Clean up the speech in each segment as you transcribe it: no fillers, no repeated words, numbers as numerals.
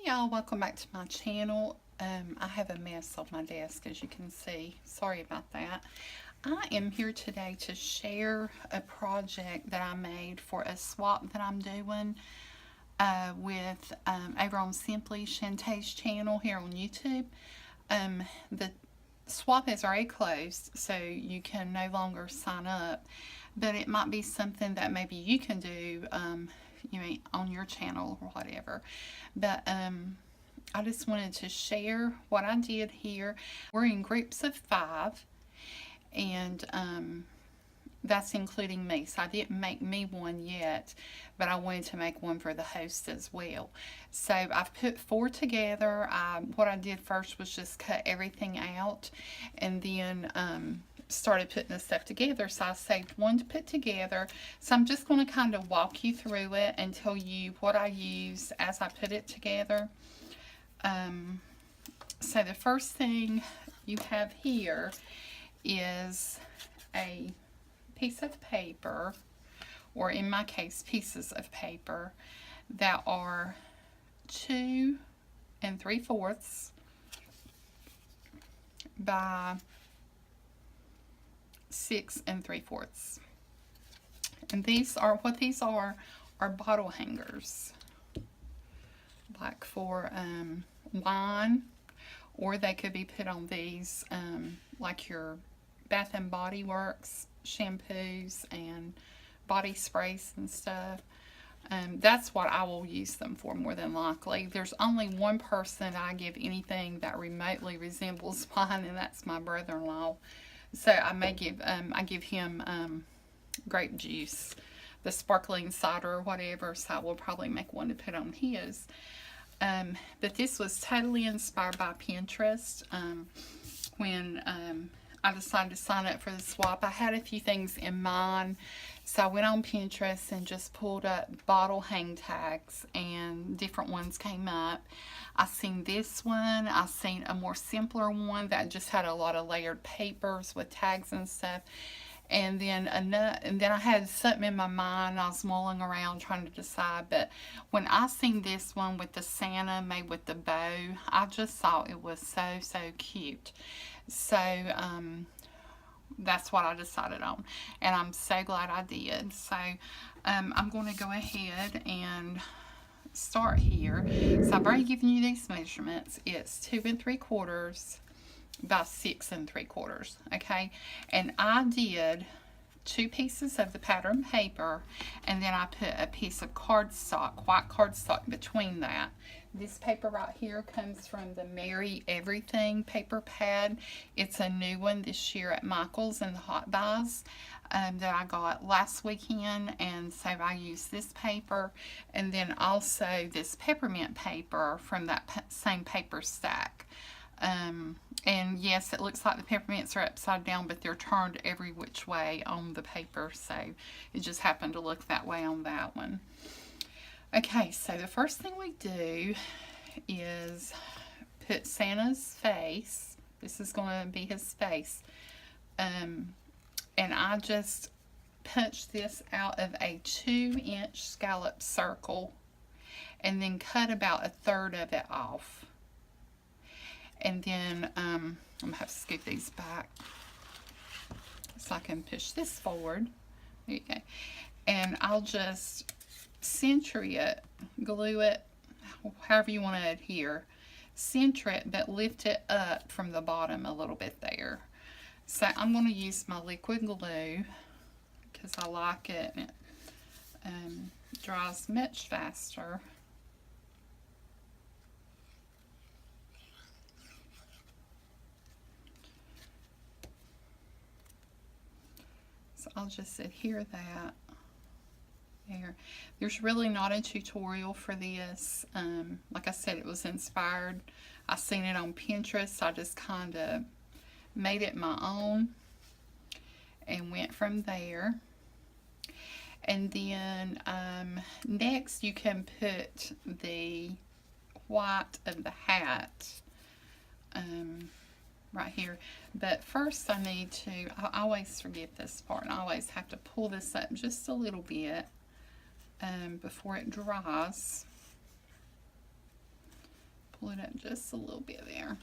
Y'all, welcome back to my channel. I have a mess on my desk, as you can see. Sorry about that. I am here today to share a project that I made for a swap that I'm doing with over on Simply Shantae's channel here on YouTube. The swap is already closed, so you can no longer sign up, but it might be something that maybe you can do on your channel or whatever. But I just wanted to share what I did here. We're in groups of 5, and that's including me. So I didn't make me one yet, but I wanted to make one for the host as well. So I've put 4 together. What I did first was just cut everything out, and then started putting the stuff together. So I saved 1 to put together. So I'm just going to kind of walk you through it and tell you what I use as I put it together. So the first thing you have here is a piece of paper, or in my case pieces of paper, that are 2 3/4 by 6 3/4. And these are bottle hangers, like for wine, or they could be put on these like your Bath and Body Works shampoos and body sprays and stuff. That's what I will use them for more than likely. There's only one person I give anything that remotely resembles mine, and that's my brother-in-law. So I give him grape juice, the sparkling cider or whatever, so I will probably make one to put on his. But this was totally inspired by Pinterest. When I decided to sign up for the swap, I had a few things in mind, so I went on Pinterest and just pulled up bottle hang tags, and different ones came up. I seen this one. I seen a more simpler one that just had a lot of layered papers with tags and stuff. And then I had something in my mind. I was mulling around trying to decide, but when I seen this one with the Santa made with the bow, I just thought it was so cute. So that's what I decided on, and I'm so glad I did. So I'm going to go ahead and start here. So I've already given you these measurements. It's 2 3/4 by 6 3/4. Okay, and I did 2 pieces of the pattern paper, and then I put a piece of cardstock, white cardstock, between that. This paper right here comes from the Merry Everything paper pad. It's a new one this year at Michael's in the Hot Buys that I got last weekend, and so I used this paper, and then also this peppermint paper from that same paper stack. And yes, it looks like the peppermints are upside down, but they're turned every which way on the paper, so it just happened to look that way on that one. Okay, so the first thing we do is put Santa's face. This is going to be his face. And I just punched this out of a 2-inch scallop circle, and then cut about 1/3 of it off. And then I'm going to have to scoot these back so I can push this forward. There you go. And I'll just center it, glue it, however you want to adhere. Center it, but lift it up from the bottom a little bit there. So I'm going to use my liquid glue because I like it, and it dries much faster. So I'll just adhere that there. There's really not a tutorial for this. Like I said, it was inspired. I seen it on Pinterest. I just kind of made it my own and went from there. And then next you can put the white of the hat right here. But first I need to, I always forget this part, and I always have to pull this up just a little bit before it dries. pull it up just a little bit there.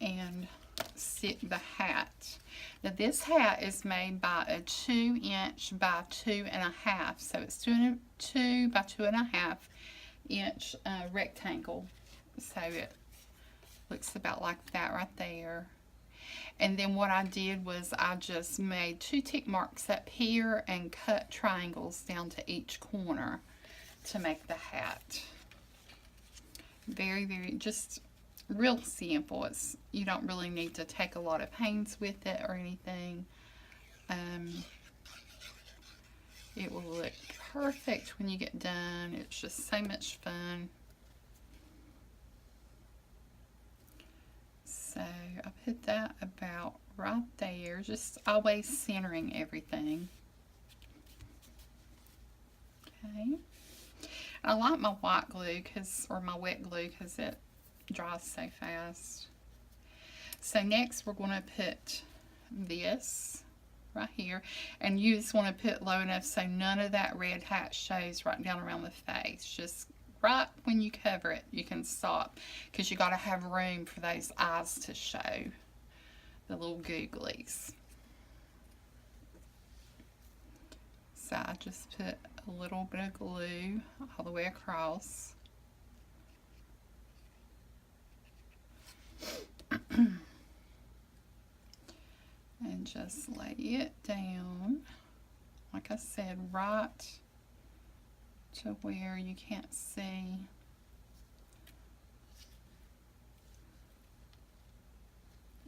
And stick the hat. Now this hat is made by a 2" by 2.5. So it's 2 by 2.5" rectangle. So it looks about like that right there. And then what I did was I just made 2 tick marks up here and cut triangles down to each corner to make the hat. Very, very, just real simple. You don't really need to take a lot of pains with it or anything. It will look perfect when you get done. It's just so much fun. So I put that about right there, just always centering everything. Okay. I like my white glue or my wet glue because it dries so fast. So next we're going to put this right here, and you just want to put low enough so none of that red hat shows right down around the face. Just right when you cover it, you can stop, because you got to have room for those eyes to show, the little googlies. So I just put a little bit of glue all the way across. And just lay it down, like I said, right to where you can't see.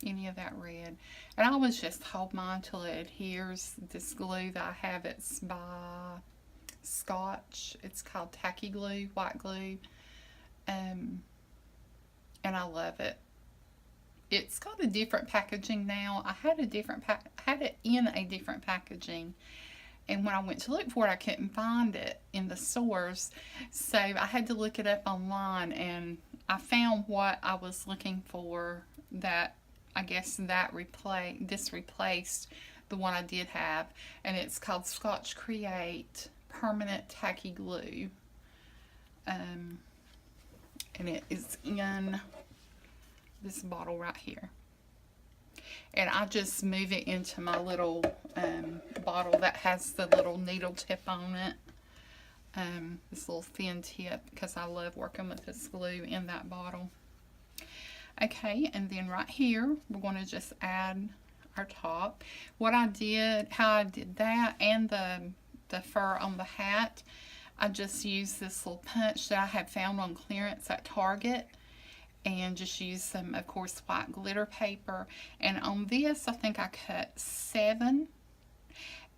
Any of that red. And I always just hold mine till it adheres. This glue that I have, it's by Scotch. It's called tacky glue, white glue. And I love it. It's got a different packaging now. I had it in a different packaging, and when I went to look for it, I couldn't find it in the stores, so I had to look it up online, and I found what I was looking for. That I guess this replaced the one I did have, and it's called Scotch Create Permanent Tacky Glue, and it is in this bottle right here, and I just move it into my little bottle that has the little needle tip on it, this little thin tip, because I love working with this glue in that bottle. Okay, and then right here we're going to just add our top. How I did that, and the fur on the hat, I just used this little punch that I had found on clearance at Target, and just use some, of course, white glitter paper. And on this, I think I cut 7,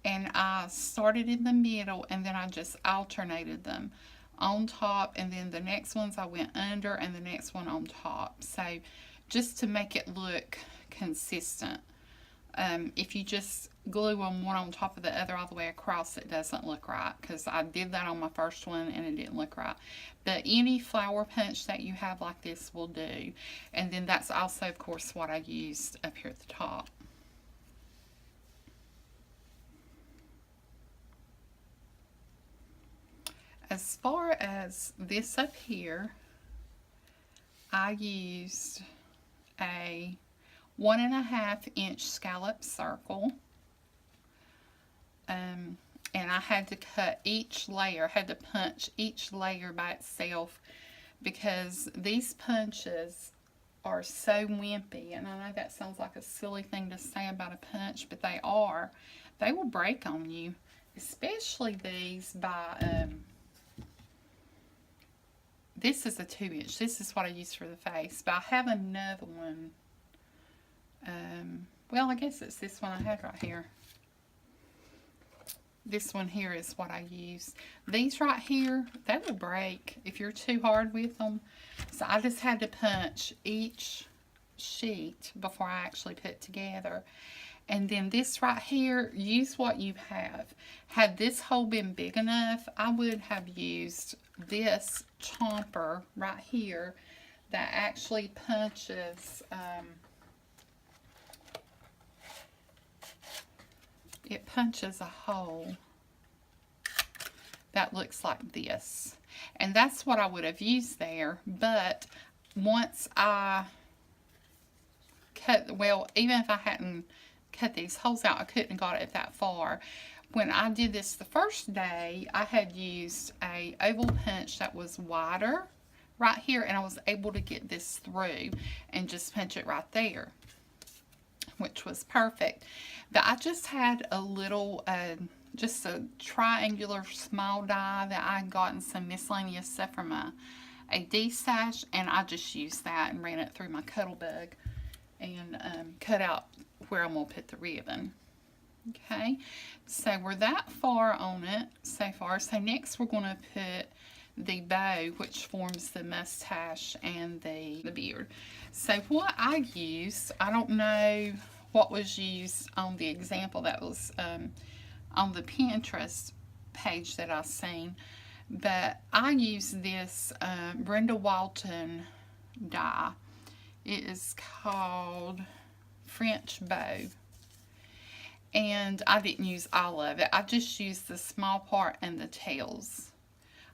and I started in the middle, and then I just alternated them on top, and then the next ones I went under, and the next one on top. So just to make it look consistent. If you just glue them one on top of the other all the way across, it doesn't look right, because I did that on my first one and it didn't look right. But any flower punch that you have like this will do. And then that's also, of course, what I used up here at the top. As far as this up here, I used a 1.5" scallop circle, and I had to cut each layer, had to punch each layer by itself, because these punches are so wimpy, and I know that sounds like a silly thing to say about a punch, but they are. They will break on you, especially these by, this is a 2". This is what I use for the face, but I have another one. Well, I guess it's this one I had right here. This one here is what I use. These right here, they will break if you're too hard with them. So I just had to punch each sheet before I actually put together. And then this right here, use what you have. Had this hole been big enough, I would have used this chomper right here that actually punches, it punches a hole that looks like this. And that's what I would have used there. But once I cut, well, even if I hadn't cut these holes out, I couldn't have got it that far. When I did this the first day, I had used a oval punch that was wider right here, and I was able to get this through and just punch it right there, which was perfect. But I just had a little, just a triangular small die that I had gotten some miscellaneous stuff from a D-stash, and I just used that and ran it through my Cuttlebug and cut out where I'm going to put the ribbon. Okay, so we're that far on it so far. So next we're going to put the bow, which forms the mustache and the beard. So what I used, I don't know what was used on the example that was on the Pinterest page that I seen, but I used this Brenda Walton die. It is called French Bow. And I didn't use all of it. I just used the small part and the tails.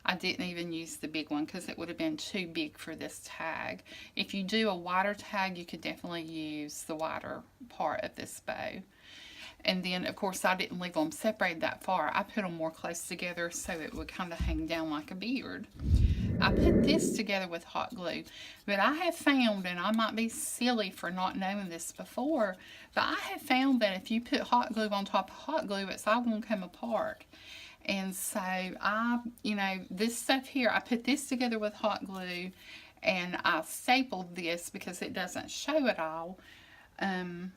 I didn't even use the big one because it would have been too big for this tag. If you do a wider tag, you could definitely use the wider part of this bow. And then, of course, I didn't leave them separated that far. I put them more close together so it would kind of hang down like a beard. I put this together with hot glue, but I have found, and I might be silly for not knowing this before, but I have found that if you put hot glue on top of hot glue, it's all going to come apart. And so this stuff here, I put this together with hot glue, and I stapled this because it doesn't show it all. And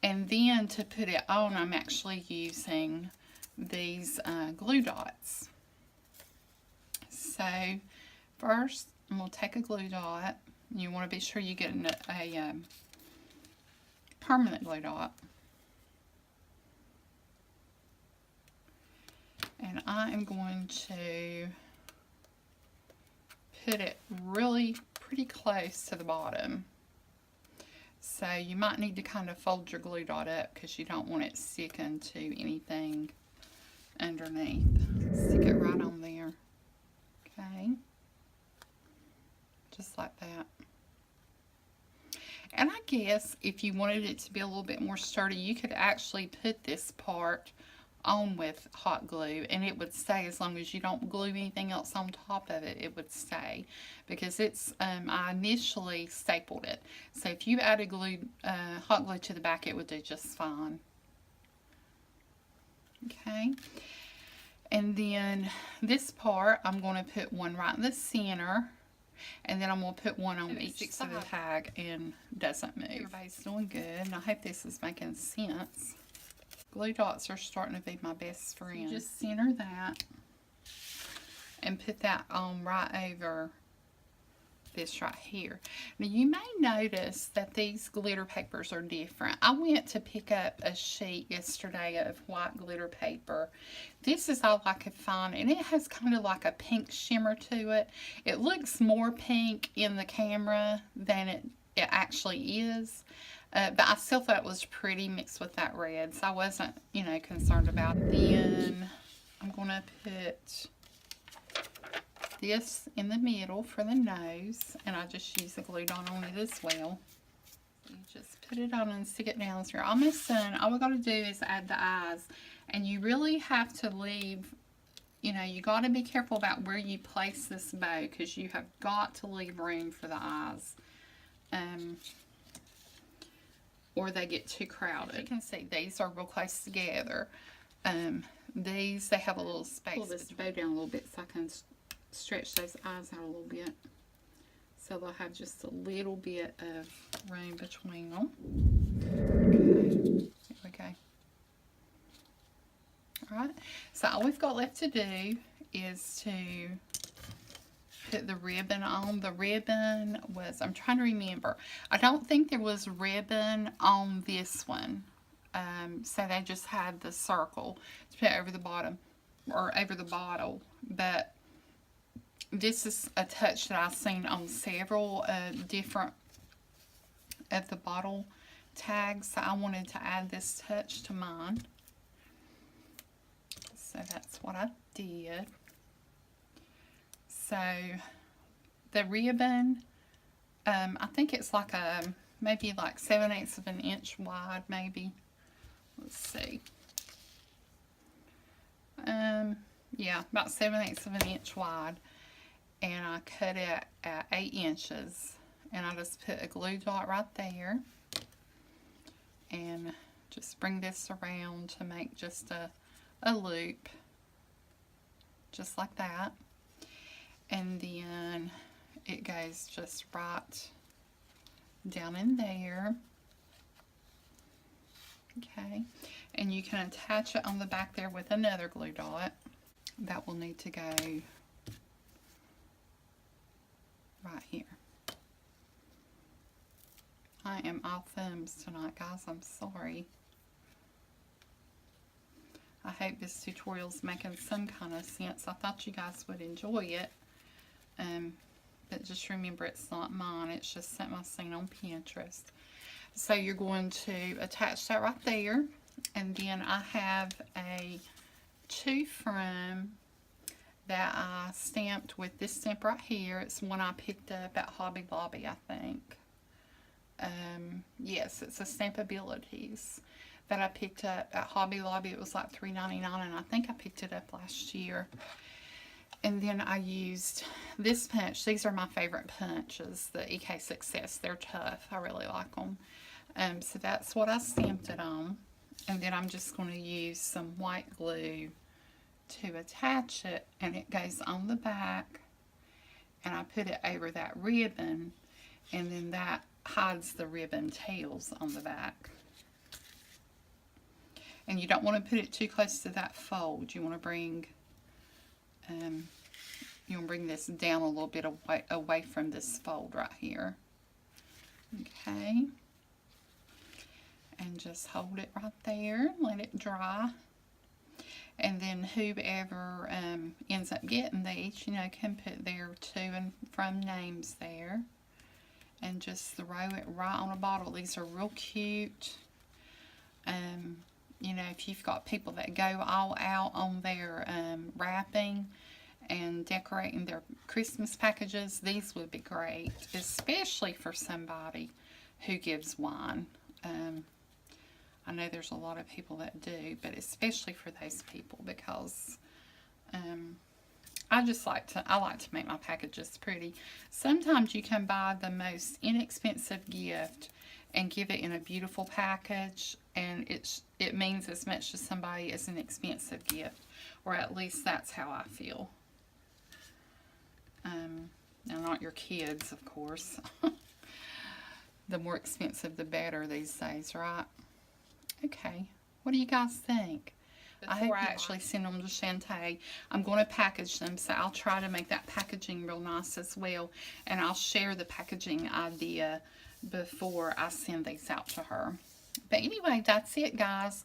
then to put it on, I'm actually using these glue dots. So first, I'm going to take a glue dot. You want to be sure you get a permanent glue dot. And I am going to put it really pretty close to the bottom. So you might need to kind of fold your glue dot up because you don't want it sticking to anything underneath. Stick it right on there. Okay. Just like that. And I guess if you wanted it to be a little bit more sturdy, you could actually put this part on with hot glue and it would stay as long as you don't glue anything else on top of it. It would stay because it's I initially stapled it, so if you added hot glue to the back, it would do just fine. Okay, and then this part I'm going to put one right in the center, and then I'm going to put one on each side of the tag and doesn't move. Everybody's doing good, and I hope this is making sense. Glue dots are starting to be my best friend. So just center that and put that on right over this right here. Now you may notice that these glitter papers are different. I went to pick up a sheet yesterday of white glitter paper. This is all I could find, and it has kind of like a pink shimmer to it. It looks more pink in the camera than it actually is. But I still thought it was pretty mixed with that red, so I wasn't, concerned about it. Then I'm going to put this in the middle for the nose, and I just use the glue dot on it as well. You just put it on and stick it down. So you're almost done. All we got to do is add the eyes, and you really have to leave, you got to be careful about where you place this bow because you have got to leave room for the eyes. Or they get too crowded. You can see these are real close together. They have a little space. Pull this bow down a little bit so I can stretch those eyes out a little bit. So they'll have just a little bit of room between them. Okay, here we go. Alright, so all we've got left to do is to put the ribbon on. The ribbon was, I'm trying to remember, I don't think there was ribbon on this one, so they just had the circle to put over the bottom or over the bottle. But this is a touch that I've seen on several different of the bottle tags, so I wanted to add this touch to mine, so that's what I did. So the ribbon, I think it's like maybe like 7/8 of an inch wide, maybe. Let's see. Yeah, about 7/8 of an inch wide. And I cut it at 8 inches. And I just put a glue dot right there. And just bring this around to make just a loop. Just like that. And then it goes just right down in there. Okay, and you can attach it on the back there with another glue dot. That will need to go right here. I am all thumbs tonight, guys. I'm sorry. I hope this tutorial's making some kind of sense. I thought you guys would enjoy it. But just remember, it's not mine. It's just something I've seen on Pinterest. So you're going to attach that right there. And then I have a 2 frame that I stamped with this stamp right here. It's one I picked up at Hobby Lobby, I think. Yes, it's a Stampabilities that I picked up at Hobby Lobby. It was like $3.99, and I think I picked it up last year. And then I used this punch. These are my favorite punches, the EK Success. They're tough. I really like them. So that's what I stamped it on. And then I'm just going to use some white glue to attach it. And it goes on the back. And I put it over that ribbon. And then that hides the ribbon tails on the back. And you don't want to put it too close to that fold. You want to bring this down a little bit away from this fold right here. Okay. And just hold it right there. Let it dry. And then whoever ends up getting these, can put their to and from names there. And just throw it right on a bottle. These are real cute. If you've got people that go all out on their wrapping and decorating their Christmas packages, these would be great, especially for somebody who gives wine. I know there's a lot of people that do, but especially for those people, because I like to make my packages pretty. Sometimes you can buy the most inexpensive gift and give it in a beautiful package, and it means as much to somebody as an expensive gift, or at least that's how I feel. Now, not your kids, of course. The more expensive, the better these days, right? Okay, what do you guys think? Before I actually send them to Shantae, I'm going to package them, so I'll try to make that packaging real nice as well, and I'll share the packaging idea before I send these out to her. But anyway, that's it, guys.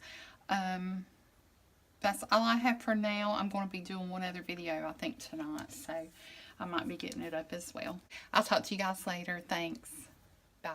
That's all I have for now. I'm going to be doing one other video, I think, tonight, so I might be getting it up as well. I'll talk to you guys later. Thanks. Bye.